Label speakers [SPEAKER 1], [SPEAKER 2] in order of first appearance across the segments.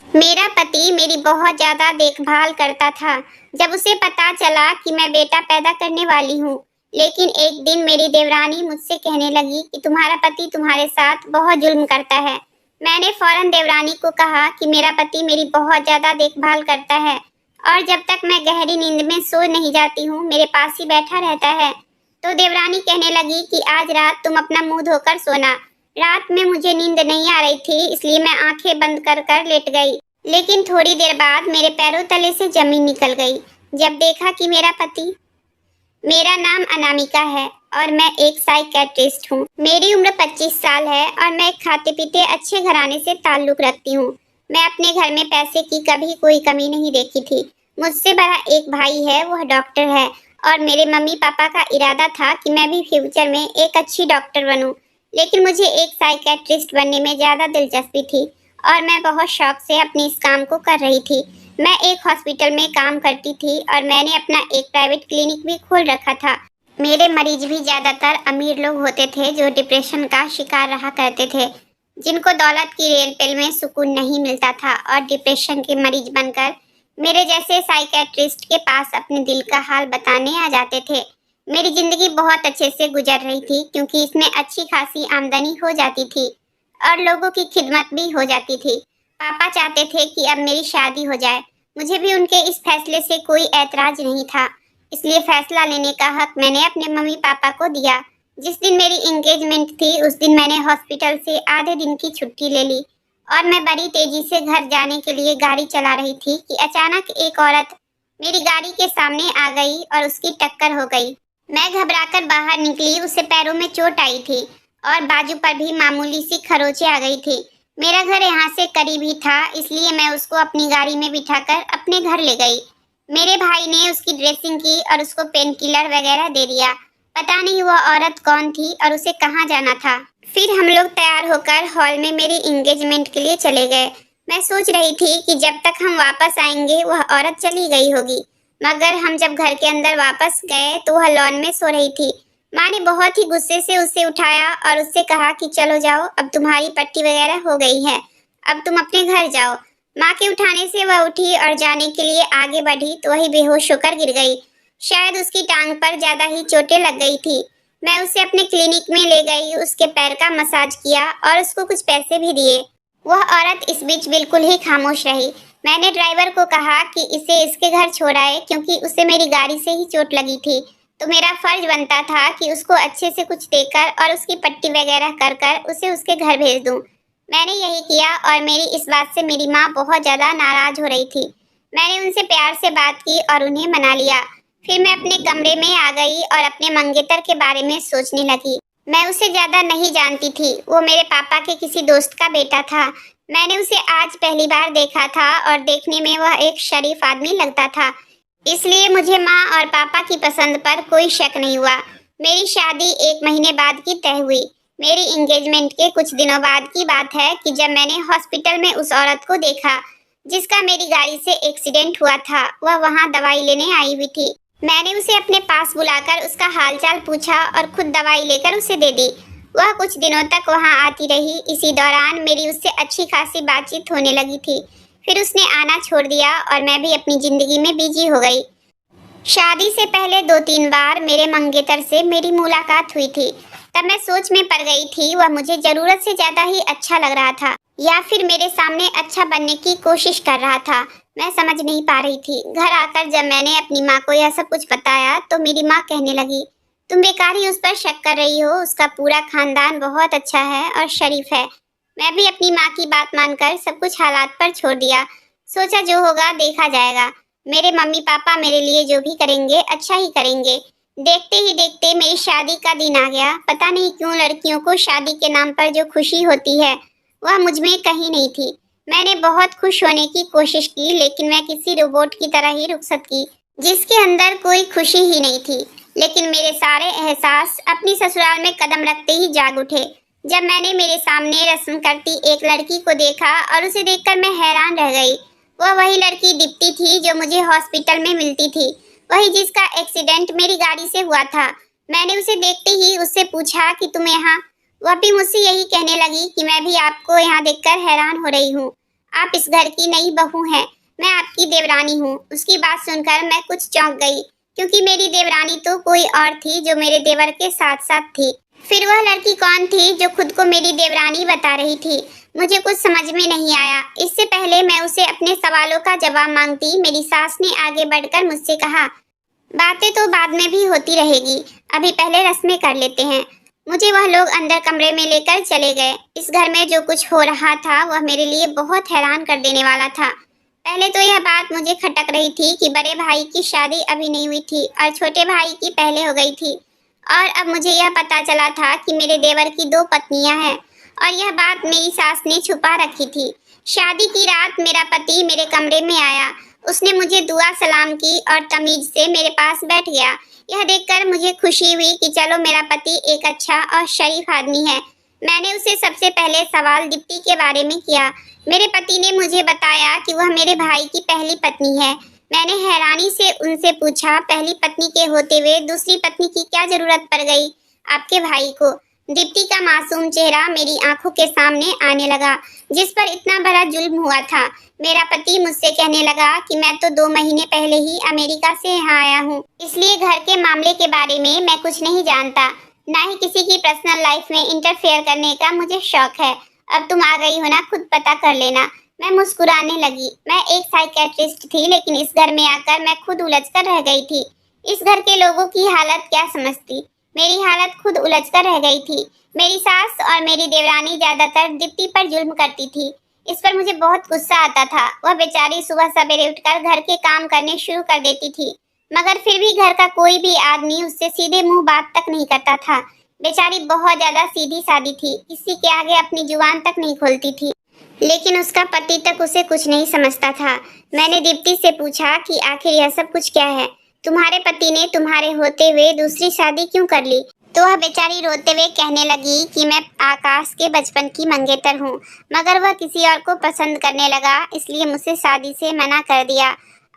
[SPEAKER 1] मेरा पति मेरी बहुत ज्यादा देखभाल करता था। जब उसे पता चला कि मैं बेटा पैदा करने वाली हूँ, लेकिन एक दिन मेरी देवरानी मुझसे कहने लगी कि तुम्हारा पति तुम्हारे साथ बहुत जुल्म करता है। मैंने फौरन देवरानी को कहा कि मेरा पति मेरी बहुत ज्यादा देखभाल करता है और जब तक मैं गहरी नींद में सो नहीं जाती हूँ मेरे पास ही बैठा रहता है। तो देवरानी कहने लगी कि आज रात तुम अपना मुंह धोकर सोना। रात में मुझे नींद नहीं आ रही थी, इसलिए मैं आंखें बंद कर कर लेट गई। लेकिन थोड़ी देर बाद मेरे पैरों तले से जमीन निकल गई जब देखा कि मेरा पति। मेरा नाम अनामिका है और मैं एक साइकियाट्रिस्ट हूँ। मेरी उम्र 25 साल है और मैं एक खाते पीते अच्छे घराने से ताल्लुक रखती हूँ। मैं अपने घर में पैसे की कभी कोई कमी नहीं देखी थी। मुझसे बड़ा एक भाई है, वह डॉक्टर है और मेरे मम्मी पापा का इरादा था कि मैं भी फ्यूचर में एक अच्छी डॉक्टर बनूं। लेकिन मुझे एक साइकियाट्रिस्ट बनने में ज़्यादा दिलचस्पी थी और मैं बहुत शौक से अपने इस काम को कर रही थी। मैं एक हॉस्पिटल में काम करती थी और मैंने अपना एक प्राइवेट क्लिनिक भी खोल रखा था। मेरे मरीज भी ज़्यादातर अमीर लोग होते थे जो डिप्रेशन का शिकार रहा करते थे, जिनको दौलत की रेल पेल में सुकून नहीं मिलता था और डिप्रेशन के मरीज बनकर मेरे जैसे साइकियाट्रिस्ट के पास अपने दिल का हाल बताने आ जाते थे। मेरी जिंदगी बहुत अच्छे से गुजर रही थी क्योंकि इसमें अच्छी खासी आमदनी हो जाती थी और लोगों की खिदमत भी हो जाती थी। पापा चाहते थे कि अब मेरी शादी हो जाए। मुझे भी उनके इस फैसले से कोई ऐतराज नहीं था, इसलिए फैसला लेने का हक मैंने अपने मम्मी पापा को दिया। जिस दिन मेरी एंगेजमेंट थी उस दिन मैंने हॉस्पिटल से आधे दिन की छुट्टी ले ली और मैं बड़ी तेजी से घर जाने के लिए गाड़ी चला रही थी कि अचानक एक औरत मेरी गाड़ी के सामने आ गई और उसकी टक्कर हो गई। मैं घबराकर बाहर निकली, उसे पैरों में चोट आई थी और बाजू पर भी मामूली सी खरोंचें आ गई थी। मेरा घर यहाँ से करीब ही था, इसलिए मैं उसको अपनी गाड़ी में बिठाकर अपने घर ले गई। मेरे भाई ने उसकी ड्रेसिंग की और उसको पेन किलर वगैरह दे दिया। पता नहीं वह औरत कौन थी और उसे कहाँ जाना था। फिर हम लोग तैयार होकर हॉल में मेरी एंगेजमेंट के लिए चले गए। मैं सोच रही थी कि जब तक हम वापस आएंगे वह औरत चली गई होगी, मगर हम जब घर के अंदर वापस गए तो वह लॉन में सो रही थी। माँ ने बहुत ही गुस्से से उसे उठाया और उससे कहा कि चलो जाओ, अब तुम्हारी पट्टी वगैरह हो गई है, अब तुम अपने घर जाओ। माँ के उठाने से वह उठी और जाने के लिए आगे बढ़ी तो वही बेहोश होकर गिर गई। शायद उसकी टांग पर ज्यादा ही चोटें लग गई थी। मैं उसे अपने क्लिनिक में ले गई, उसके पैर का मसाज किया और उसको कुछ पैसे भी दिए। वह औरत इस बीच बिल्कुल ही खामोश रही। मैंने ड्राइवर को कहा कि इसे इसके घर छोड़ाए क्योंकि उसे मेरी गाड़ी से ही चोट लगी थी, तो मेरा फर्ज बनता था कि उसको अच्छे से कुछ देकर और उसकी पट्टी वगैरह कर कर उसे उसके घर भेज दूं। मैंने यही किया और मेरी इस बात से मेरी माँ बहुत ज़्यादा नाराज हो रही थी। मैंने उनसे प्यार से बात की और उन्हें मना लिया। फिर मैं अपने कमरे में आ गई और अपने मंगेतर के बारे में सोचने लगी। मैं उसे ज़्यादा नहीं जानती थी, वो मेरे पापा के किसी दोस्त का बेटा था। मैंने उसे आज पहली बार देखा था और देखने में वह एक शरीफ आदमी लगता था, इसलिए मुझे माँ और पापा की पसंद पर कोई शक नहीं हुआ। मेरी शादी 1 महीने बाद की तय हुई। मेरी एंगेजमेंट के कुछ दिनों बाद की बात है कि जब मैंने हॉस्पिटल में उस औरत को देखा जिसका मेरी गाड़ी से एक्सीडेंट हुआ था। वह वहाँ दवाई लेने आई हुई थी। मैंने उसे अपने पास बुलाकर उसका हालचाल पूछा और खुद दवाई लेकर उसे दे दी। वह कुछ दिनों तक वहाँ आती रही। इसी दौरान मेरी उससे अच्छी खासी बातचीत होने लगी थी। फिर उसने आना छोड़ दिया और मैं भी अपनी जिंदगी में बिजी हो गई। शादी से पहले 2-3 बार मेरे मंगेतर से मेरी मुलाकात हुई थी। तब मैं सोच में पड़ गई थी वह मुझे जरूरत से ज्यादा ही अच्छा लग रहा था या फिर मेरे सामने अच्छा बनने की कोशिश कर रहा था। मैं समझ नहीं पा रही थी। घर आकर जब मैंने अपनी माँ को यह सब कुछ बताया तो मेरी माँ कहने लगी, तुम बेकार ही उस पर शक कर रही हो, उसका पूरा खानदान बहुत अच्छा है और शरीफ है। मैं भी अपनी माँ की बात मानकर सब कुछ हालात पर छोड़ दिया। सोचा जो होगा देखा जाएगा। मेरे मम्मी पापा मेरे लिए जो भी करेंगे अच्छा ही करेंगे। देखते ही देखते मेरी शादी का दिन आ गया। पता नहीं क्यों लड़कियों को शादी के नाम पर जो खुशी होती है वह मुझ में कहीं नहीं थी। मैंने बहुत खुश होने की कोशिश की, लेकिन मैं किसी रोबोट की तरह ही रुखसत की जिसके अंदर कोई खुशी ही नहीं थी। लेकिन मेरे सारे एहसास अपनी ससुराल में कदम रखते ही जाग उठे जब मैंने मेरे सामने रस्म करती एक लड़की को देखा और उसे देखकर मैं हैरान रह गई। वह वही लड़की दीप्ति थी जो मुझे हॉस्पिटल में मिलती थी, वही जिसका एक्सीडेंट मेरी गाड़ी से हुआ था। मैंने उसे देखते ही उससे पूछा कि तुम यहाँ। वह भी मुझसे यही कहने लगी कि मैं भी आपको यहाँ देखकर हैरान हो रही हूँ। आप इस घर की नई बहू हैं, मैं आपकी देवरानी हूँ। उसकी बात सुनकर मैं कुछ चौंक गई, क्योंकि मेरी देवरानी तो कोई और थी जो मेरे देवर के साथ साथ थी। फिर वह लड़की कौन थी जो खुद को मेरी देवरानी बता रही थी? मुझे कुछ समझ में नहीं आया। इससे पहले मैं उसे अपने सवालों का जवाब मांगती, मेरी सास ने आगे बढ़कर मुझसे कहा, बातें तो बाद में भी होती रहेगी, अभी पहले रस्में कर लेते हैं। मुझे वह लोग अंदर कमरे में लेकर चले गए। इस घर में जो कुछ हो रहा था वह मेरे लिए बहुत हैरान कर देने वाला था। पहले तो यह बात मुझे खटक रही थी कि बड़े भाई की शादी अभी नहीं हुई थी और छोटे भाई की पहले हो गई थी, और अब मुझे यह पता चला था कि मेरे देवर की 2 पत्नियां हैं, और यह बात मेरी सास ने छुपा रखी थी। शादी की रात मेरा पति मेरे कमरे में आया। उसने मुझे दुआ सलाम की और तमीज से मेरे पास बैठ गया। यह देखकर मुझे खुशी हुई कि चलो मेरा पति एक अच्छा और शरीफ आदमी है। मैंने उसे सबसे पहले सवाल दीप्ति के बारे में किया। मेरे पति ने मुझे बताया कि वह मेरे भाई की पहली पत्नी है। मैंने हैरानी से उनसे पूछा, पहली पत्नी के होते हुए दूसरी पत्नी की क्या जरूरत पड़ गई आपके भाई को? दीप्ति का मासूम चेहरा मेरी आंखों के सामने आने लगा, जिस पर इतना बड़ा जुल्म हुआ था। मेरा पति मुझसे कहने लगा कि मैं तो 2 महीने पहले ही अमेरिका से यहाँ आया हूँ, इसलिए घर के मामले के बारे में मैं कुछ नहीं जानता, ना ही किसी की पर्सनल लाइफ में इंटरफेयर करने का मुझे शौक है। अब तुम आ गई हो ना, खुद पता कर लेना। मैं मुस्कुराने लगी। मैं एक साइकियाट्रिस्ट थी, लेकिन इस घर में आकर मैं खुद उलझ कर रह गई थी। इस घर के लोगों की हालत क्या समझती, मेरी हालत खुद उलझ कर रह गई थी। मेरी सास और मेरी देवरानी ज्यादातर दीप्ति पर जुल्म करती थी। इस पर मुझे बहुत गुस्सा आता था। वह बेचारी सुबह सवेरे उठकर घर के काम करने शुरू कर देती थी, मगर फिर भी घर का कोई भी आदमी उससे सीधे मुंह बात तक नहीं करता था। बेचारी बहुत ज्यादा सीधी सादी थी, किसी के आगे अपनी जुबान तक नहीं खोलती थी, लेकिन उसका पति तक उसे कुछ नहीं समझता था। मैंने दीप्ति से पूछा कि आखिर यह सब कुछ क्या है? तुम्हारे पति ने तुम्हारे होते हुए दूसरी शादी क्यों कर ली? तो वह बेचारी रोते हुए कहने लगी कि मैं आकाश के बचपन की मंगेतर हूँ, मगर वह किसी और को पसंद करने लगा, इसलिए मुझसे शादी से मना कर दिया।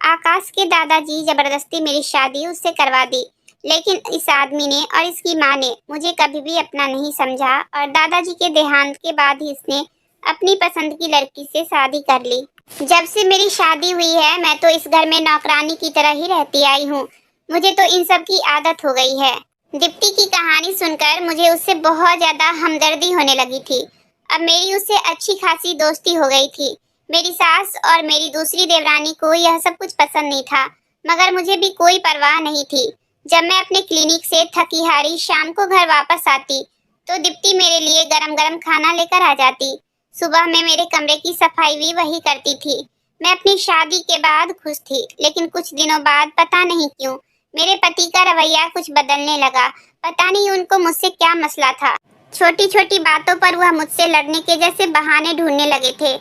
[SPEAKER 1] आकाश के दादाजी जबरदस्ती मेरी शादी उससे करवा दी, लेकिन इस आदमी ने और इसकी माँ ने मुझे कभी भी अपना नहीं समझा, और दादाजी के देहांत के बाद ही इसने अपनी पसंद की लड़की से शादी कर ली। जब से मेरी शादी हुई है मैं तो इस घर में नौकरानी की तरह ही रहती आई हूँ। मुझे तो इन सब की आदत हो गई है। दीप्ति की कहानी सुनकर मुझे उससे बहुत ज्यादा हमदर्दी होने लगी थी। अब मेरी उससे अच्छी खासी दोस्ती हो गई थी। मेरी सास और मेरी दूसरी देवरानी को यह सब कुछ पसंद नहीं था, मगर मुझे भी कोई परवाह नहीं थी। जब मैं अपने क्लिनिक से थकी हारी शाम को घर वापस आती तो दीप्ति मेरे लिए गरम गरम खाना लेकर आ जाती। सुबह में मेरे कमरे की सफाई भी वही करती थी। मैं अपनी शादी के बाद खुश थी, लेकिन कुछ दिनों बाद पता नहीं क्यों मेरे पति का रवैया कुछ बदलने लगा। पता नहीं उनको मुझसे क्या मसला था। छोटी छोटी बातों पर वह मुझसे लड़ने के जैसे बहाने ढूंढने लगे थे।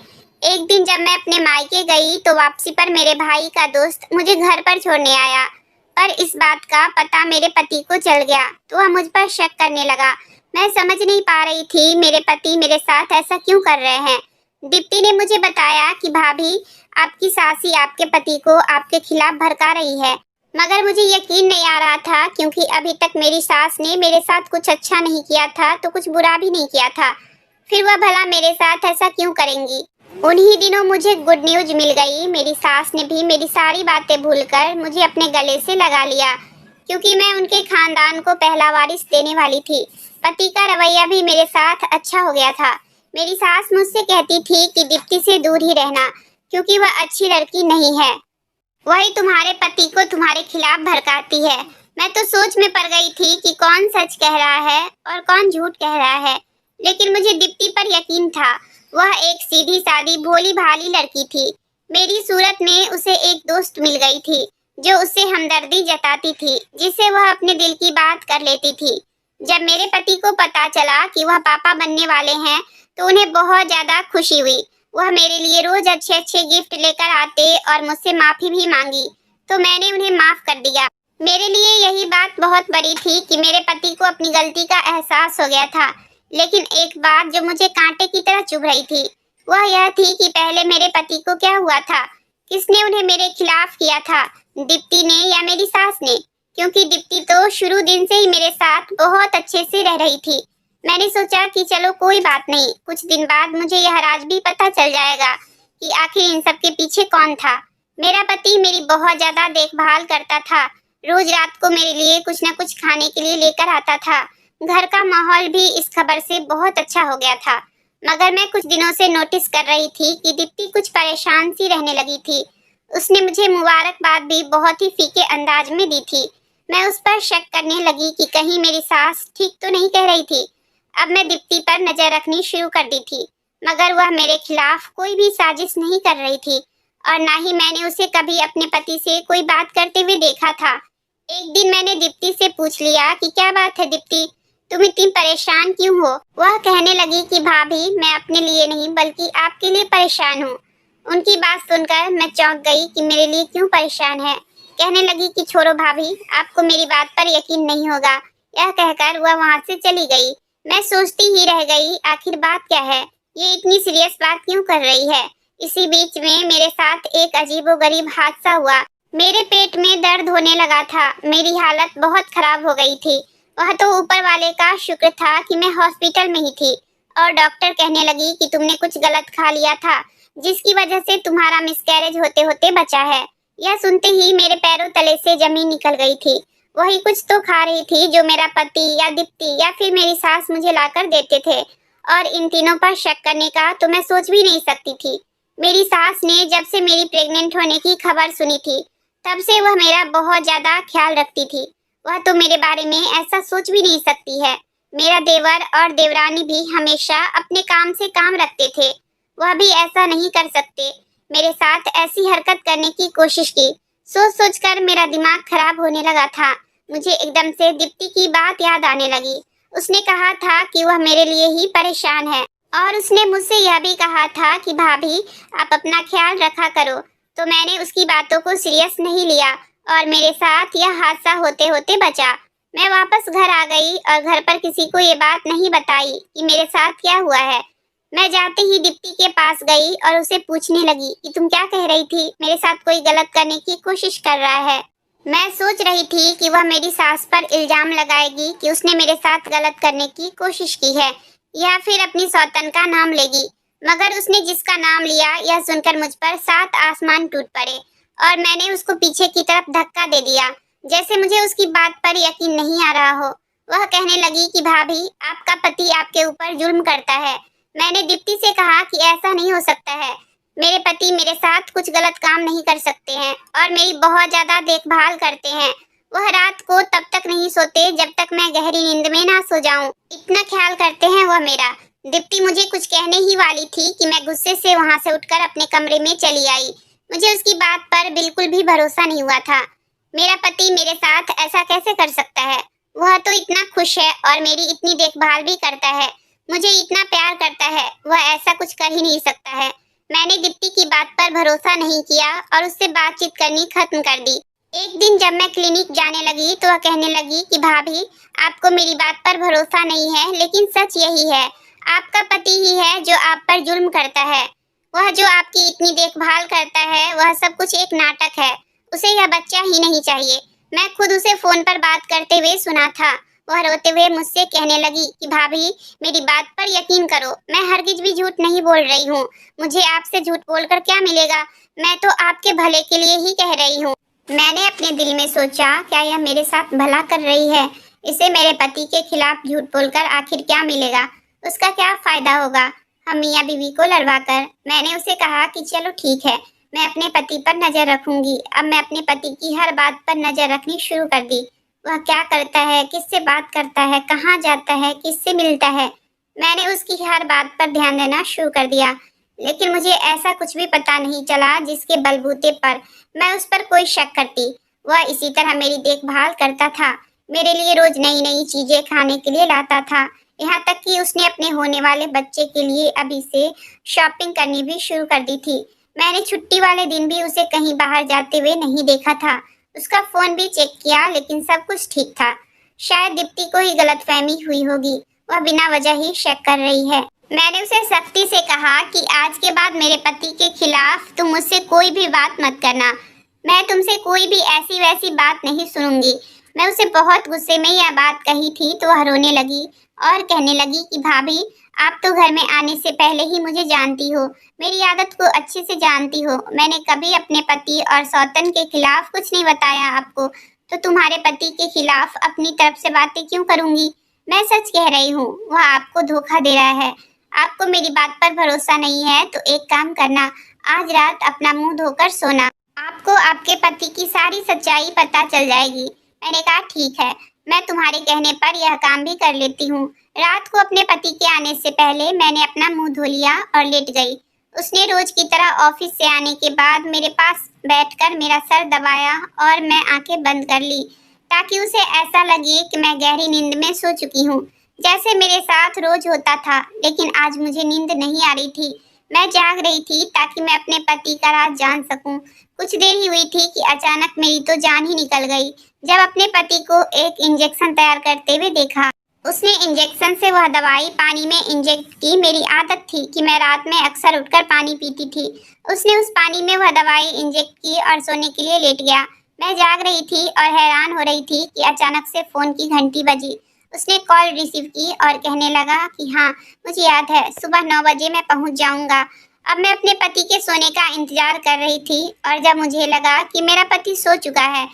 [SPEAKER 1] एक दिन जब मैं अपने मायके गई तो वापसी पर मेरे भाई का दोस्त मुझे घर पर छोड़ने आया, पर इस बात का पता मेरे पति को चल गया तो वह मुझ पर शक करने लगा। मैं समझ नहीं पा रही थी मेरे पति मेरे साथ ऐसा क्यों कर रहे हैं। दीप्ति ने मुझे बताया कि भाभी, आपकी सासी आपके पति को आपके खिलाफ भड़का रही है, मगर मुझे यकीन नहीं आ रहा था, क्योंकि अभी तक मेरी सास ने मेरे साथ कुछ अच्छा नहीं किया था तो कुछ बुरा भी नहीं किया था। फिर वह भला मेरे साथ ऐसा क्यों करेंगी। उन्हीं दिनों मुझे गुड न्यूज मिल गई। मेरी सास ने भी मेरी सारी बातें भूलकर मुझे अपने गले से लगा लिया, क्योंकि मैं उनके खानदान को पहला वारिस देने वाली थी। पति का रवैया भी मेरे साथ अच्छा हो गया था। मेरी सास मुझसे कहती थी कि दीप्ति से दूर ही रहना, क्योंकि वह अच्छी लड़की नहीं है, वही तुम्हारे पति को तुम्हारे खिलाफ भड़काती है। मैं तो सोच में पड़ गई थी कि कौन सच कह रहा है और कौन झूठ कह रहा है, लेकिन मुझे दीप्ति पर यकीन था। वह एक सीधी सादी भोली भाली लड़की थी। मेरी सूरत में उसे एक दोस्त मिल गई थी जो उससे हमदर्दी जताती थी, जिससे वह अपने दिल की बात कर लेती थी। जब मेरे पति को पता चला कि वह पापा बनने वाले हैं तो उन्हें बहुत ज्यादा खुशी हुई। वह मेरे लिए रोज अच्छे अच्छे गिफ्ट लेकर आते और मुझसे माफी भी मांगी, तो मैंने उन्हें माफ कर दिया। मेरे लिए यही बात बहुत बड़ी थी कि मेरे पति को अपनी गलती का एहसास हो गया था। लेकिन एक बात जो मुझे कांटे की तरह चुभ रही थी वह यह थी कि पहले मेरे पति को क्या हुआ था, किसने उन्हें मेरे खिलाफ किया था, दीप्ति ने या मेरी सास ने? क्योंकि दीप्ति तो शुरू दिन से ही मेरे साथ बहुत अच्छे से रह रही थी। मैंने सोचा कि चलो कोई बात नहीं, कुछ दिन बाद मुझे यह राज भी पता चल जाएगा कि आखिर इन सब के पीछे कौन था। मेरा पति मेरी बहुत ज्यादा देखभाल करता था, रोज रात को मेरे लिए कुछ न कुछ खाने के लिए लेकर आता था। घर का माहौल भी इस खबर से बहुत अच्छा हो गया था। मगर मैं कुछ दिनों से नोटिस कर रही थी कि दीप्ति कुछ परेशान सी रहने लगी थी। उसने मुझे मुबारकबाद भी बहुत ही फीके अंदाज में दी थी। मैं उस पर शक करने लगी कि कहीं मेरी सास ठीक तो नहीं कह रही थी। अब मैं दीप्ति पर नजर रखनी शुरू कर दी थी, मगर वह मेरे खिलाफ कोई भी साजिश नहीं कर रही थी और ना ही मैंने उसे कभी अपने पति से कोई बात करते हुए देखा था। एक दिन मैंने दीप्ति से पूछ लिया कि क्या बात है दीप्ति, तुम इतनी परेशान क्यों हो। वह कहने लगी कि भाभी, मैं अपने लिए नहीं बल्कि आपके लिए परेशान हूँ। उनकी बात सुनकर मैं चौंक गई कि मेरे लिए क्यों परेशान है। कहने लगी कि छोड़ो भाभी, आपको मेरी बात पर यकीन नहीं होगा। यह कहकर वह वहाँ से चली गई। मैं सोचती ही रह गई, आखिर बात क्या है, ये इतनी सीरियस बात क्यों कर रही है। इसी बीच में मेरे साथ एक अजीबोगरीब हादसा हुआ। मेरे पेट में दर्द होने लगा था, मेरी हालत बहुत खराब हो गई थी। वह तो ऊपर वाले का शुक्र था कि मैं हॉस्पिटल में ही थी और डॉक्टर कहने लगी कि तुमने कुछ गलत खा लिया था, जिसकी वजह से तुम्हारा मिसकैरेज होते होते बचा है। यह सुनते ही मेरे पैरों तले से जमीन निकल गई थी। वही कुछ तो खा रही थी जो मेरा पति या दीप्ति या फिर मेरी सास मुझे लाकर देते थे, और इन तीनों पर शक करने का तो मैं सोच भी नहीं सकती थी। मेरी सास ने जब से मेरी प्रेग्नेंट होने की खबर सुनी थी, तब से वह मेरा बहुत ज्यादा ख्याल रखती थी। वह तो मेरे बारे में ऐसा सोच भी नहीं सकती है। मेरा देवर और देवरानी भी हमेशा अपने काम से काम रखते थे, वह भी ऐसा नहीं कर सकते। मेरे साथ ऐसी हरकत करने की कोशिश की। सोच सोच कर मेरा दिमाग खराब होने लगा था। मुझे एकदम से दीप्ति की बात याद आने लगी। उसने कहा था कि वह मेरे लिए ही परेशान है और उसने मुझसे यह भी कहा था कि भाभी, आप अपना ख्याल रखा करो। तो मैंने उसकी बातों को सीरियस नहीं लिया और मेरे साथ यह हादसा होते होते बचा। मैं वापस घर आ गई और घर पर किसी को ये बात नहीं बताई कि मेरे साथ क्या हुआ है। मैं जाते ही दीप्ति के पास गई और उसे पूछने लगी कि तुम क्या कह रही थी, मेरे साथ कोई गलत करने की कोशिश कर रहा है। मैं सोच रही थी कि वह मेरी सास पर इल्जाम लगाएगी कि उसने मेरे साथ गलत करने की कोशिश की है या फिर अपनी सौतन का नाम लेगी, मगर उसने जिसका नाम लिया, यह सुनकर मुझ पर 7 आसमान टूट पड़े और मैंने उसको पीछे की तरफ धक्का दे दिया, जैसे मुझे उसकी बात पर यकीन नहीं आ रहा हो। वह कहने लगी कि भाभी, आपका पति आपके ऊपर जुल्म करता है। मैंने दीप्ति से कहा कि ऐसा नहीं हो सकता है, मेरे पति मेरे साथ कुछ गलत काम नहीं कर सकते हैं और मेरी बहुत ज्यादा देखभाल करते हैं। वह रात को तब तक नहीं सोते जब तक मैं गहरी नींद में ना सो जाऊं, इतना ख्याल करते हैं वह मेरा। दीप्ति मुझे कुछ कहने ही वाली थी कि मैं गुस्से से वहां से उठकर अपने कमरे में चली आई। मुझे उसकी बात पर बिल्कुल भी भरोसा नहीं हुआ था। मेरा पति मेरे साथ ऐसा कैसे कर सकता है। वह तो इतना खुश है और मेरी इतनी देखभाल भी करता है, मुझे इतना प्यार करता है, वह ऐसा कुछ कर ही नहीं सकता है। मैंने दीप्ति की बात पर भरोसा नहीं किया और उससे बातचीत करनी खत्म कर दी। एक दिन जब मैं क्लिनिक जाने लगी तो वह कहने लगी कि भाभी, आपको मेरी बात पर भरोसा नहीं है, लेकिन सच यही है, आपका पति ही है जो आप पर जुल्म करता है। वह जो आपकी इतनी देखभाल करता है, वह सब कुछ एक नाटक है। उसे यह बच्चा ही नहीं चाहिए। मैं खुद उसे फोन पर बात करते हुए सुना था। वह रोते हुए मुझसे कहने लगी कि भाभी, मेरी बात पर यकीन करो, मैं हरगिज भी झूठ नहीं बोल रही हूँ। मुझे आपसे झूठ बोलकर क्या मिलेगा, मैं तो आपके भले के लिए ही कह रही हूँ। मैंने अपने दिल में सोचा, क्या यह मेरे साथ भला कर रही है। इसे मेरे पति के खिलाफ झूठ बोलकर आखिर क्या मिलेगा, उसका क्या फायदा होगा हम मियाँ बीवी को लड़वाकर। मैंने उसे कहा कि चलो ठीक है, मैं अपने पति पर नजर रखूंगी। अब मैं अपने पति की हर बात पर नजर रखनी शुरू कर दी। वह क्या करता है, किससे बात करता है, कहाँ जाता है, किससे मिलता है, मैंने उसकी हर बात पर ध्यान देना शुरू कर दिया। लेकिन मुझे ऐसा कुछ भी पता नहीं चला जिसके बलबूते पर मैं उस पर कोई शक करती। वह इसी तरह मेरी देखभाल करता था, मेरे लिए रोज नई नई चीजें खाने के लिए लाता था। यहाँ तक कि उसने अपने होने वाले बच्चे के लिए अभी से शॉपिंग करनी भी शुरू कर दी थी। मैंने छुट्टी वाले दिन भी उसे कहीं बाहर जाते हुए नहीं देखा था। उसका फोन भी चेक किया, लेकिन सब कुछ ठीक था। शायद दीप्ति को ही गलतफहमी हुई होगी, वह बिना वजह ही शक कर रही है। मैंने उसे सख्ती से कहा कि आज के बाद मेरे पति के खिलाफ तुम मुझसे कोई भी बात मत करना। मैं तुमसे कोई भी ऐसी वैसी बात नहीं सुनूंगी। मैं उसे बहुत गुस्से में यह बात कही थी तो वह रोने लगी और कहने लगी कि भाभी, आप तो घर में आने से पहले ही मुझे जानती हो, मेरी आदत को अच्छे से जानती हो। मैंने कभी अपने पति और सौतन के खिलाफ कुछ नहीं बताया आपको, तो तुम्हारे पति के खिलाफ अपनी तरफ से बातें क्यों करूंगी? मैं सच कह रही हूँ, वह आपको धोखा दे रहा है। आपको मेरी बात पर भरोसा नहीं है तो एक काम करना, आज रात अपना मुंह धोकर सोना, आपको आपके पति की सारी सच्चाई पता चल जाएगी। मैंने कहा ठीक है, मैं तुम्हारे कहने पर यह काम भी कर लेती हूँ। रात को अपने पति के आने से पहले मैंने अपना मुंह धो लिया और लेट गई। उसने रोज की तरह ऑफिस से आने के बाद मेरे पास बैठकर मेरा सर दबाया और मैं आंखें बंद कर ली, ताकि उसे ऐसा लगे कि मैं गहरी नींद में सो चुकी हूँ, जैसे मेरे साथ रोज होता था। लेकिन आज मुझे नींद नहीं आ रही थी, मैं जाग रही थी ताकि मैं अपने पति का राज जान सकूं। कुछ देर ही हुई थी कि अचानक मेरी तो जान ही निकल गई जब अपने पति को एक इंजेक्शन तैयार करते हुए देखा। उसने इंजेक्शन से वह दवाई पानी में इंजेक्ट की। मेरी आदत थी कि मैं रात में अक्सर उठकर पानी पीती थी। उसने उस पानी में वह दवाई इंजेक्ट की और सोने के लिए लेट गया। मैं जाग रही थी और हैरान हो रही थी कि अचानक से फोन की घंटी बजी। उसने कॉल रिसीव की और कहने लगा कि हाँ, मुझे याद है, सुबह 9 बजे मैं पहुंच जाऊंगा। अब मैं अपने पति के सोने का इंतजार कर रही थी और जब मुझे लगा कि मेरा पति सो चुका है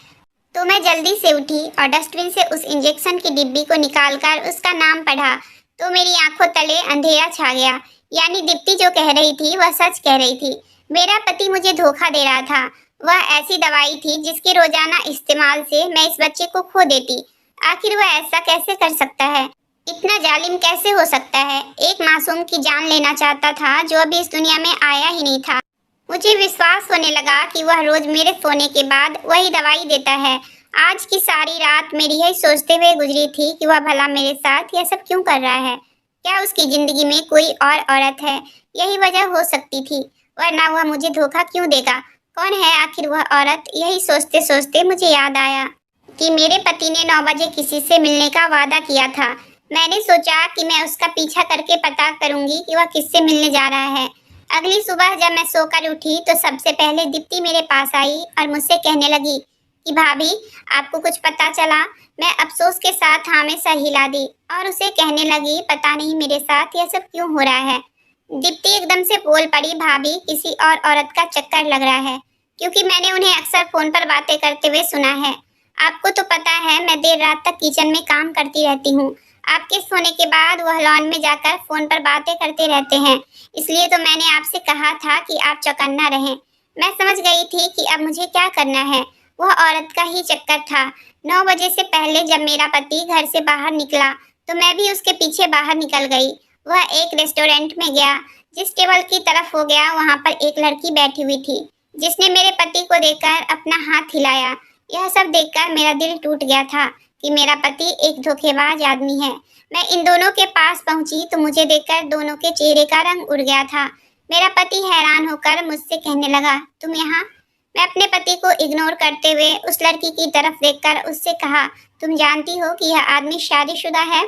[SPEAKER 1] तो मैं जल्दी से उठी और डस्टबिन से उस इंजेक्शन की डिब्बी को निकालकर उसका नाम पढ़ा तो मेरी आंखों तले अंधेरा छा गया। यानी दीप्ति जो कह रही थी वह सच कह रही थी। मेरा पति मुझे धोखा दे रहा था। वह ऐसी दवाई थी जिसके रोजाना इस्तेमाल से मैं इस बच्चे को खो देती। आखिर वह ऐसा कैसे कर सकता है? इतना जालिम कैसे हो सकता है? एक मासूम की जान लेना चाहता था जो अभी इस दुनिया में आया ही नहीं था। मुझे विश्वास होने लगा कि वह रोज मेरे सोने के बाद वही दवाई देता है। आज की सारी रात मेरी यही सोचते हुए गुजरी थी कि वह भला मेरे साथ यह सब क्यों कर रहा है। क्या उसकी जिंदगी में कोई और औरत है? यही वजह हो सकती थी, वरना वह मुझे धोखा क्यों देगा? कौन है आखिर वह औरत? यही सोचते सोचते मुझे याद आया कि मेरे पति ने 9 बजे किसी से मिलने का वादा किया था। मैंने सोचा कि मैं उसका पीछा करके पता करूंगी कि वह किससे मिलने जा रहा है। अगली सुबह जब मैं सोकर उठी तो सबसे पहले दीप्ति मेरे पास आई और मुझसे कहने लगी कि भाभी, आपको कुछ पता चला? मैं अफसोस के साथ हाँ में सर हिला दी और उसे कहने लगी, पता नहीं मेरे साथ यह सब क्यों हो रहा है। दीप्ति एकदम से बोल पड़ी, भाभी, किसी और औरत का चक्कर लग रहा है, क्योंकि मैंने उन्हें अक्सर फोन पर बातें करते हुए सुना है। आपको तो पता है मैं देर रात तक किचन में काम करती रहती हूँ। आपके सोने के बाद वह लॉन में जाकर फोन पर बातें करते रहते हैं, इसलिए तो मैंने आपसे कहा था कि आप चौकन्ना रहें। मैं समझ गई थी कि अब मुझे क्या करना है। वह औरत का ही चक्कर था। 9 बजे से पहले जब मेरा पति घर से बाहर निकला तो मैं भी उसके पीछे बाहर निकल गई। वह एक रेस्टोरेंट में गया। जिस टेबल की तरफ हो गया वहाँ पर एक लड़की बैठी हुई थी जिसने मेरे पति को देखकर अपना हाथ हिलाया। यह सब देखकर मेरा दिल टूट गया था कि मेरा पति एक धोखेबाज आदमी है। मैं इन दोनों के पास पहुंची तो मुझे देखकर दोनों के चेहरे का रंग उड़ गया था। मेरा पति हैरान होकर मुझसे कहने लगा, तुम यहाँ? मैं अपने पति को इग्नोर करते हुए उस लड़की की तरफ देखकर उससे कहा, तुम जानती हो कि यह आदमी शादीशुदा है?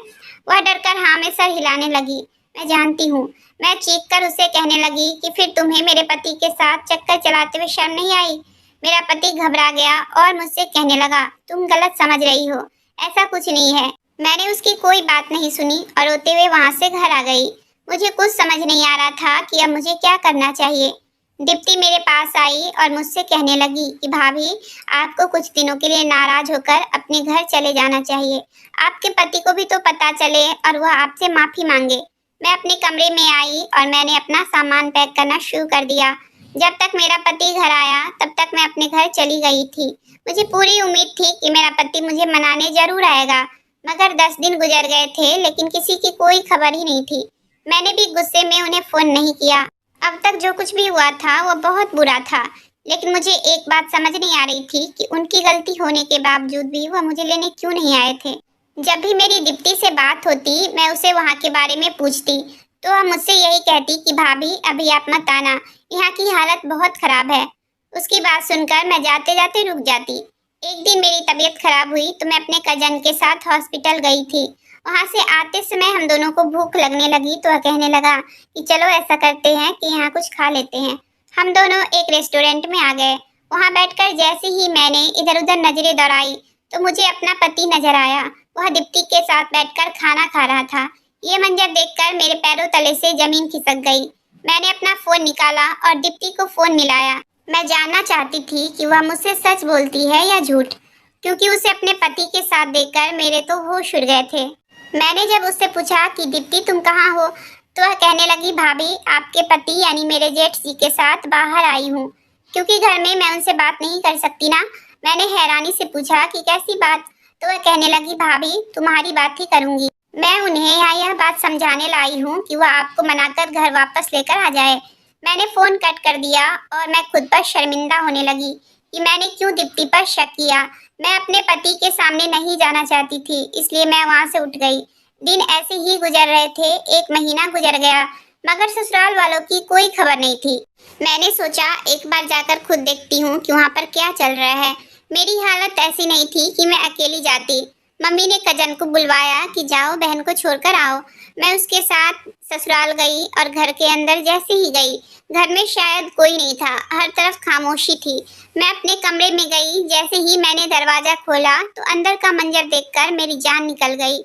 [SPEAKER 1] वह डरकर हाँ में सर हिलाने लगी। मैं जानती हूँ। मैं चीख कर उसे कहने लगी कि फिर तुम्हें मेरे पति के साथ चक्कर चलाते हुए शर्म नहीं आई? मेरा पति घबरा गया और मुझसे कहने लगा, तुम गलत समझ रही हो, ऐसा कुछ नहीं है। मैंने उसकी कोई बात नहीं सुनी और रोते हुए वहाँ से घर आ गई। मुझे कुछ समझ नहीं आ रहा था कि अब मुझे क्या करना चाहिए। दीप्ति मेरे पास आई और मुझसे कहने लगी कि भाभी, आपको कुछ दिनों के लिए नाराज होकर अपने घर चले जाना चाहिए। आपके पति को भी तो पता चले और वह आपसे माफी मांगे। मैं अपने कमरे में आई और मैंने अपना सामान पैक करना शुरू कर दिया। जब तक मेरा पति घर आया तब तक मैं अपने घर चली गई थी। मुझे पूरी उम्मीद थी कि मेरा पति मुझे मनाने जरूर आएगा, मगर 10 दिन गुजर गए थे लेकिन किसी की कोई खबर ही नहीं थी। मैंने भी गुस्से में उन्हें फोन नहीं किया। अब तक जो कुछ भी हुआ था वह बहुत बुरा था, लेकिन मुझे एक बात समझ नहीं आ रही थी कि उनकी गलती होने के बावजूद भी वह मुझे लेने क्यों नहीं आए थे। जब भी मेरी दीप्ति से बात होती मैं उसे वहाँ के बारे में पूछती तो वह मुझसे यही कहती कि भाभी, अभी आप मत आना, यहाँ की हालत बहुत खराब है। उसकी बात सुनकर मैं जाते जाते रुक जाती। एक दिन मेरी तबीयत खराब हुई तो मैं अपने कजन के साथ हॉस्पिटल गई थी। वहाँ से आते समय हम दोनों को भूख लगने लगी तो वह कहने लगा कि चलो ऐसा करते हैं कि यहाँ कुछ खा लेते हैं। हम दोनों एक रेस्टोरेंट में आ गए। वहाँ बैठकर जैसे ही मैंने इधर उधर नजरें दौड़ाई तो मुझे अपना पति नजर आया। वह दीप्ति के साथ बैठकर खाना खा रहा था। ये मंजर देखकर मेरे पैरों तले से जमीन खिसक गई। मैंने अपना फोन निकाला और दीप्ति को फोन मिलाया। मैं जानना चाहती थी कि वह मुझसे सच बोलती है या झूठ, क्योंकि उसे अपने पति के साथ देखकर मेरे तो होश उड़ गए थे। मैंने जब उससे पूछा कि दीप्ति तुम कहाँ हो, तो वह कहने लगी, भाभी आपके पति यानी मेरे जेठ जी के साथ बाहर आई हूँ, क्योंकि घर में मैं उनसे बात नहीं कर सकती ना। मैंने हैरानी से पूछा कि कैसी बात, तो वह कहने लगी, भाभी तुम्हारी बात ही करूंगी। मैं उन्हें यहाँ यह बात समझाने लाई हूँ कि वह आपको मनाकर घर वापस लेकर आ जाए। मैंने फोन कट कर दिया और मैं खुद पर शर्मिंदा होने लगी कि मैंने क्यों दीप्ति पर शक किया। मैं अपने पति के सामने नहीं जाना चाहती थी, इसलिए मैं वहाँ से उठ गई। दिन ऐसे ही गुजर रहे थे। 1 महीना गुजर गया, मगर ससुराल वालों की कोई खबर नहीं थी। मैंने सोचा एक बार जाकर खुद देखती हूँ कि वहाँ पर क्या चल रहा है। मेरी हालत ऐसी नहीं थी कि मैं अकेली जाती। मम्मी ने कजन को बुलवाया कि जाओ बहन को छोड़कर आओ। मैं उसके साथ ससुराल गई और घर के अंदर जैसे ही गई, घर में शायद कोई नहीं था, हर तरफ खामोशी थी। मैं अपने कमरे में गई। जैसे ही मैंने दरवाजा खोला तो अंदर का मंजर देखकर मेरी जान निकल गई।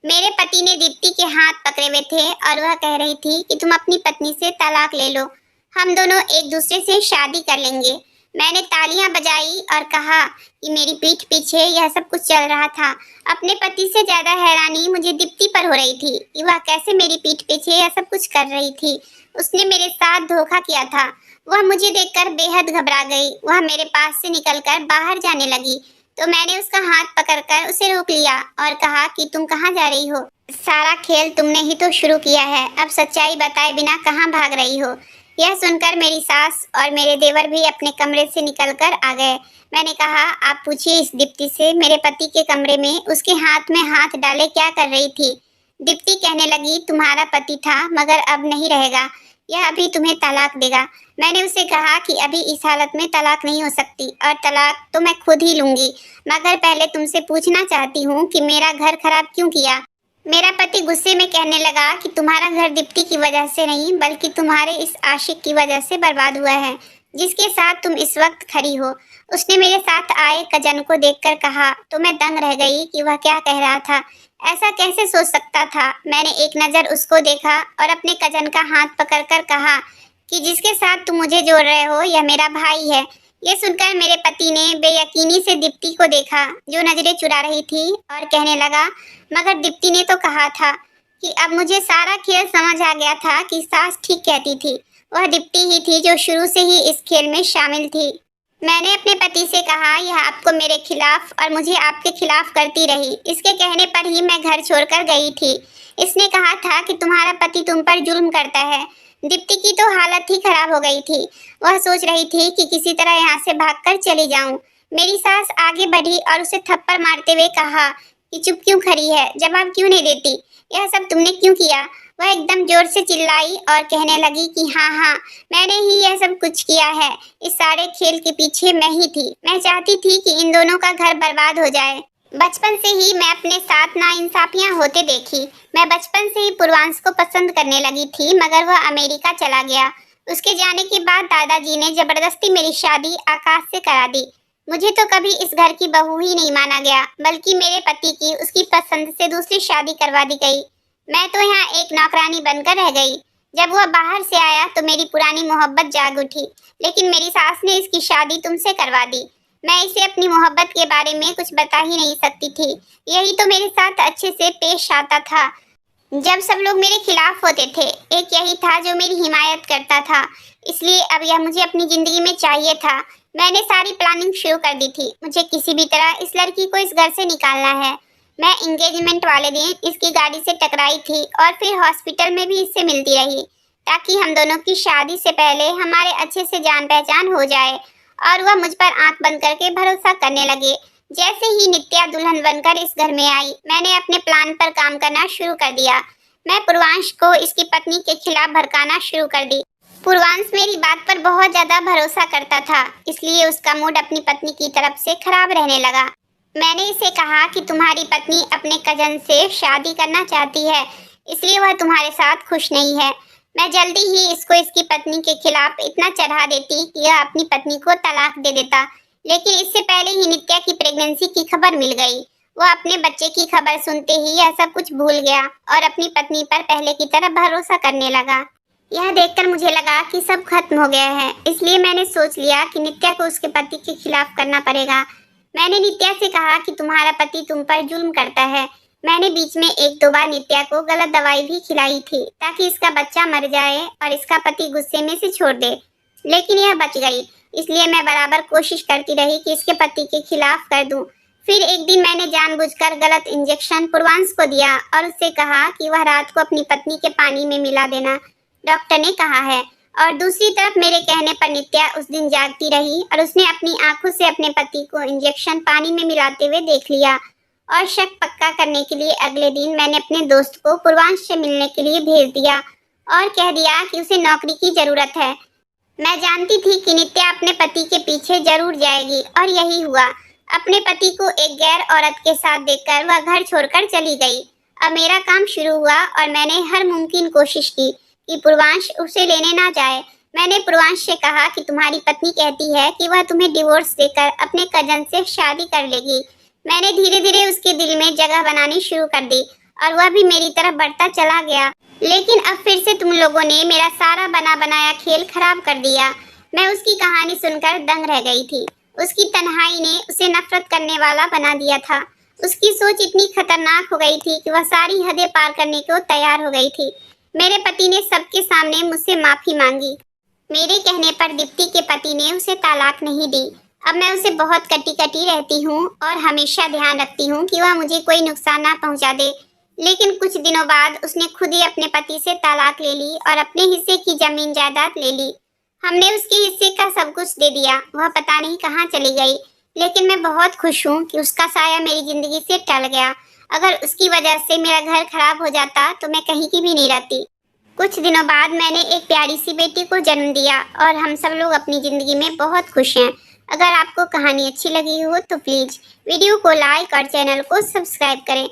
[SPEAKER 1] मेरे पति ने दीप्ति के हाथ पकड़े हुए थे और वह कह रही थी कि तुम अपनी पत्नी से तलाक ले लो, हम दोनों एक दूसरे से शादी कर लेंगे। मैंने तालियां बजाई और कहा कि मेरी पीठ पीछे यह सब कुछ चल रहा था। अपने पति से ज्यादा हैरानी मुझे दीप्ति पर हो रही थी कि वह कैसे मेरी पीठ पीछे यह सब कुछ कर रही थी। उसने मेरे साथ धोखा किया था। वह मुझे देखकर बेहद घबरा गई। वह मेरे पास से निकलकर बाहर जाने लगी, तो मैंने उसका हाथ पकड़कर उसे रोक लिया और कहा कि तुम कहाँ जा रही हो? सारा खेल तुमने ही तो शुरू किया है, अब सच्चाई बताए बिना कहाँ भाग रही हो? यह सुनकर मेरी सास और मेरे देवर भी अपने कमरे से निकलकर आ गए। मैंने कहा, आप पूछिए इस दीप्ति से मेरे पति के कमरे में उसके हाथ में हाथ डाले क्या कर रही थी। दीप्ति कहने लगी, तुम्हारा पति था मगर अब नहीं रहेगा, यह अभी तुम्हें तलाक देगा। मैंने उसे कहा कि अभी इस हालत में तलाक नहीं हो सकती और तलाक तो मैं खुद ही लूंगी, मगर पहले तुमसे पूछना चाहती हूँ कि मेरा घर खराब क्यों किया। मेरा पति गुस्से में कहने लगा कि तुम्हारा घर दीप्ति की वजह से नहीं बल्कि तुम्हारे इस आशिक की वजह से बर्बाद हुआ है, जिसके साथ तुम इस वक्त खड़ी हो। उसने मेरे साथ आए कजन को देखकर कहा तो मैं दंग रह गई कि वह क्या कह रहा था। ऐसा कैसे सोच सकता था। मैंने एक नज़र उसको देखा और अपने कजन का हाथ पकड़कर कहा कि जिसके साथ तुम मुझे जोड़ रहे हो यह मेरा भाई है। ये सुनकर मेरे पति ने बेयकीनी से दीप्ति को देखा जो नजरें चुरा रही थी और कहने लगा, मगर दीप्ति ने तो कहा था कि अब मुझे सारा खेल समझ आ गया था कि सास ठीक कहती थी। वह दीप्ति ही थी जो शुरू से ही इस खेल में शामिल थी। मैंने अपने पति से कहा, यह आपको मेरे खिलाफ और मुझे आपके खिलाफ करती रही। इसके कहने पर ही मैं घर छोड़कर गई थी। इसने कहा था कि तुम्हारा पति तुम पर जुल्म करता है। दीप्ति की तो हालत ही खराब हो गई थी। वह सोच रही थी कि किसी तरह यहाँ से भागकर चली जाऊं। मेरी सास आगे बढ़ी और उसे थप्पड़ मारते हुए कहा कि चुप क्यों खड़ी है, जवाब क्यों नहीं देती, यह सब तुमने क्यों किया। वह एकदम जोर से चिल्लाई और कहने लगी कि हाँ हाँ, मैंने ही यह सब कुछ किया है। इस सारे खेल के पीछे मैं ही थी। मैं चाहती थी कि इन दोनों का घर बर्बाद हो जाए। बचपन से ही मैं अपने साथ नाइंसाफियां होते देखी। मैं बचपन से ही पूर्वांश को पसंद करने लगी थी, मगर वह अमेरिका चला गया। उसके जाने के बाद दादाजी ने जबरदस्ती मेरी शादी आकाश से करा दी। मुझे तो कभी इस घर की बहू ही नहीं माना गया, बल्कि मेरे पति की उसकी पसंद से दूसरी शादी करवा दी गई। मैं तो यहाँ एक नौकरानी बनकर रह गई। जब वह बाहर से आया तो मेरी पुरानी मोहब्बत जाग उठी, लेकिन मेरी सास ने इसकी शादी तुमसे करवा दी। मैं इसे अपनी मोहब्बत के बारे में कुछ बता ही नहीं सकती थी। यही तो मेरे साथ अच्छे से पेश आता था जब सब लोग मेरे खिलाफ होते थे। एक यही था जो मेरी हिमायत करता था, इसलिए अब यह मुझे अपनी जिंदगी में चाहिए था। मैंने सारी प्लानिंग शुरू कर दी थी। मुझे किसी भी तरह इस लड़की को इस घर से निकालना है। मैं एंगेजमेंट वाले दिन इसकी गाड़ी से टकराई थी और फिर हॉस्पिटल में भी इससे मिलती रही, ताकि हम दोनों की शादी से पहले हमारे अच्छे से जान पहचान हो जाए और वह मुझ पर आंख बंद करके भरोसा करने लगे। जैसे ही नित्या दुल्हन बनकर इस घर में आई, मैंने अपने प्लान पर काम करना शुरू कर दिया। मैं पूर्वांश को इसकी पत्नी के खिलाफ भड़काना शुरू कर दी। पूर्वांश मेरी बात पर बहुत ज्यादा भरोसा करता था, इसलिए उसका मूड अपनी पत्नी की तरफ से खराब रहने लगा। मैंने इसे कहा कि तुम्हारी पत्नी अपने कजन से शादी करना चाहती है, इसलिए वह तुम्हारे साथ खुश नहीं है। मैं जल्दी ही इसको इसकी पत्नी के खिलाफ इतना चढ़ा देती कि यह अपनी पत्नी को तलाक दे देता, लेकिन इससे पहले ही नित्या की प्रेगनेंसी की खबर मिल गई वो अपने बच्चे की खबर सुनते ही यह सब कुछ भूल गया और अपनी पत्नी पर पहले की तरह भरोसा करने लगा। यह देखकर मुझे लगा कि सब खत्म हो गया है, इसलिए मैंने सोच लिया कि नित्या को उसके पति के खिलाफ करना पड़ेगा। मैंने नित्या से कहा कि तुम्हारा पति तुम पर जुल्म करता है। मैंने बीच में एक दो बार नित्या को गलत दवाई भी खिलाई थी ताकि इसका बच्चा मर जाए और इसका पति गुस्से में से छोड़ दे, लेकिन यह बच गई। इसलिए मैं बराबर कोशिश करती रही कि इसके पति के खिलाफ कर दूं। फिर एक दिन मैंने जानबूझकर गलत इंजेक्शन पूर्वांश को दिया और उससे कहा कि वह रात को अपनी पत्नी के पानी में मिला देना, डॉक्टर ने कहा है। और दूसरी तरफ मेरे कहने पर नित्या उस दिन जागती रही और उसने अपनी आंखों से अपने पति को इंजेक्शन पानी में मिलाते हुए देख लिया। और शक पक्का करने के लिए अगले दिन मैंने अपने दोस्त को पूर्वांश से मिलने के लिए भेज दिया और कह दिया कि उसे नौकरी की जरूरत है। मैं जानती थी कि नित्या अपने पति के पीछे जरूर जाएगी और यही हुआ। अपने पति को एक गैर औरत के साथ देखकर वह घर छोड़कर चली गई। अब मेरा काम शुरू हुआ और मैंने हर मुमकिन कोशिश की कि पूर्वांश उसे लेने ना जाए। मैंने पूर्वांश से कहा कि तुम्हारी पत्नी कहती है कि वह तुम्हें डिवोर्स देकर अपने कजन से शादी कर लेगी। मैंने धीरे धीरे उसके दिल में जगह बनानी शुरू कर दी और वह भी मेरी तरफ बढ़ता चला गया। लेकिन अब फिर से तुम लोगों ने मेरा सारा बना बनाया खेल खराब कर दिया। मैं उसकी कहानी सुनकर दंग रह गई थी। उसकी तन्हाई ने उसे नफरत करने वाला बना दिया था। उसकी सोच इतनी खतरनाक हो गई थी कि वह सारी हदें पार करने को तैयार हो गई थी। मेरे पति ने सबके सामने मुझसे माफी मांगी। मेरे कहने पर दीप्ति के पति ने उसे तलाक नहीं दी। अब मैं उसे बहुत कटी कटी रहती हूँ और हमेशा ध्यान रखती हूँ कि वह मुझे कोई नुकसान ना पहुँचा दे। लेकिन कुछ दिनों बाद उसने खुद ही अपने पति से तलाक ले ली और अपने हिस्से की जमीन जायदाद ले ली। हमने उसके हिस्से का सब कुछ दे दिया। वह पता नहीं कहाँ चली गई, लेकिन मैं बहुत खुश हूँ कि उसका साया मेरी जिंदगी से टल गया। अगर उसकी वजह से मेरा घर खराब हो जाता तो मैं कहीं की भी नहीं रहती। कुछ दिनों बाद मैंने एक प्यारी सी बेटी को जन्म दिया और हम सब लोग अपनी जिंदगी में बहुत खुश हैं। अगर आपको कहानी अच्छी लगी हो तो प्लीज वीडियो को लाइक और चैनल को सब्सक्राइब करें।